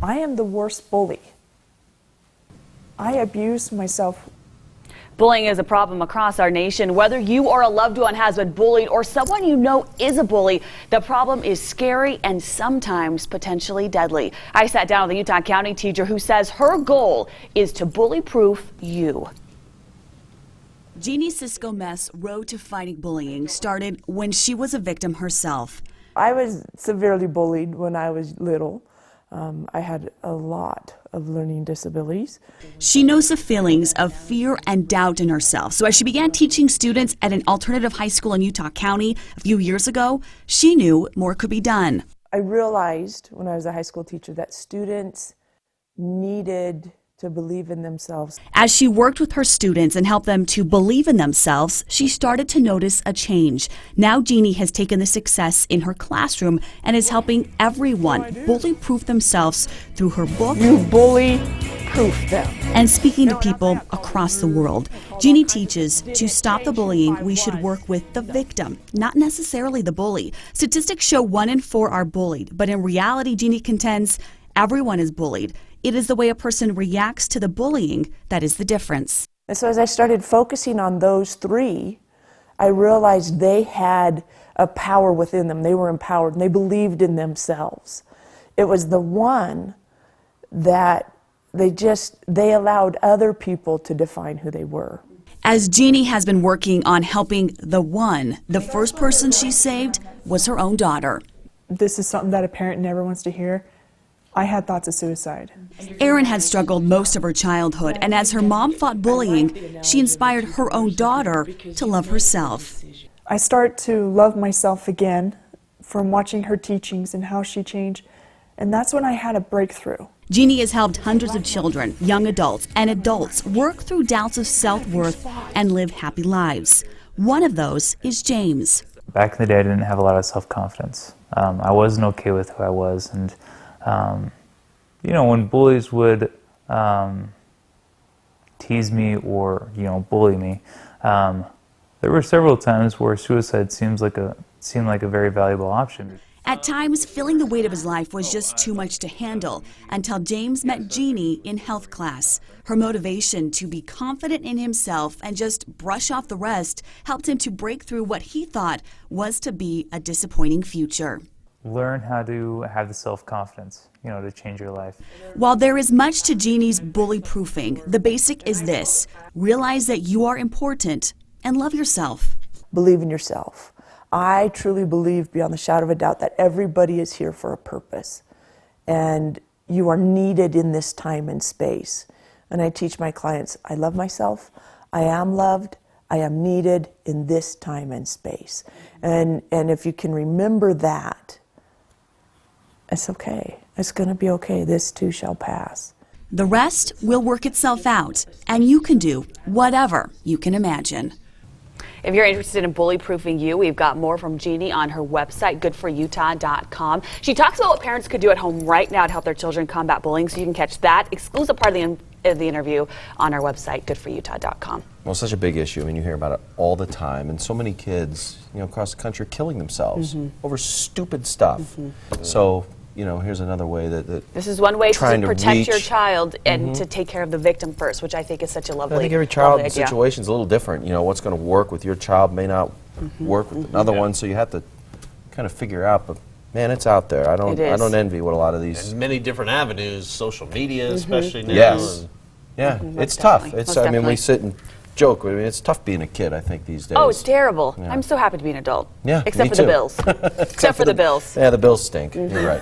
I am the worst bully. I abuse myself. Bullying is a problem across our nation. Whether you or a loved one has been bullied or someone you know is a bully, the problem is scary and sometimes potentially deadly. I sat down with a Utah County teacher who says her goal is to bully-proof you. Jeannie Cisco-Meth's road to fighting bullying started when she was a victim herself. I was severely bullied when I was little. I had a lot of learning disabilities. She knows the feelings of fear and doubt in herself. So as she began teaching students at an alternative high school in Utah County a few years ago, she knew more could be done. I realized when I was a high school teacher that students needed to believe in themselves. As she worked with her students and helped them to believe in themselves, she started to notice a change. Now Jeannie has taken the success in her classroom and is helping everyone bully-proof themselves through her book. You bully-proof them. And speaking to people across the world. Jeannie teaches to stop the bullying, we should work with the victim, not necessarily the bully. Statistics show 1 in 4 are bullied, but in reality, Jeannie contends, everyone is bullied. It is the way a person reacts to the bullying that is the difference. And so as I started focusing on those 3, I realized they had a power within them. They were empowered and they believed in themselves. It was the one that they allowed other people to define who they were. As Jeannie has been working on helping the one, the first person she saved was her own daughter. This is something that a parent never wants to hear. I had thoughts of suicide. Erin had struggled most of her childhood, and as her mom fought bullying, she inspired her own daughter to love herself. I start to love myself again from watching her teachings and how she changed, and that's when I had a breakthrough. Jeannie has helped hundreds of children, young adults, and adults work through doubts of self-worth and live happy lives. One of those is James. Back in the day, I didn't have a lot of self-confidence. I wasn't okay with who I was, and you know, when bullies would tease me or, you know, bully me, there were several times where suicide seemed like a very valuable option. At times, feeling the weight of his life was just too much to handle until James met Jeannie in health class. Her motivation to be confident in himself and just brush off the rest helped him to break through what he thought was to be a disappointing future. Learn how to have the self-confidence, you know, to change your life. While there is much to Jeannie's bully-proofing, the basic is this: realize that you are important and love yourself. Believe in yourself. I truly believe beyond the shadow of a doubt that everybody is here for a purpose, and you are needed in this time and space. And I teach my clients, I love myself, I am loved, I am needed in this time and space. And if you can remember that, it's okay. It's going to be okay. This too shall pass. The rest will work itself out, and you can do whatever you can imagine. If you're interested in bully-proofing you, we've got more from Jeannie on her website, goodforutah.com. She talks about what parents could do at home right now to help their children combat bullying, so you can catch that exclusive part of the interview on our website, goodforutah.com. Well, such a big issue. I mean, you hear about it all the time, and so many kids, you know, across the country are killing themselves over stupid stuff. So, you know, here's another way that this is one way to protect your reach. child and to take care of the victim first, which I think is such a lovely I think every child idea. situation is a little different. You know, what's going to work with your child may not work with another one, so you have to kind of figure out. But man, it's out there. I don't envy what a lot of these. And many different avenues, social media especially now. Yes. Yeah, it's tough. Most I mean, we sit and joke. I mean, it's tough being a kid, I think, these days. Oh, it's terrible. Yeah. I'm so happy to be an adult. Yeah, Except me for the too. bills. Except for the bills. Yeah, the bills stink. You're right.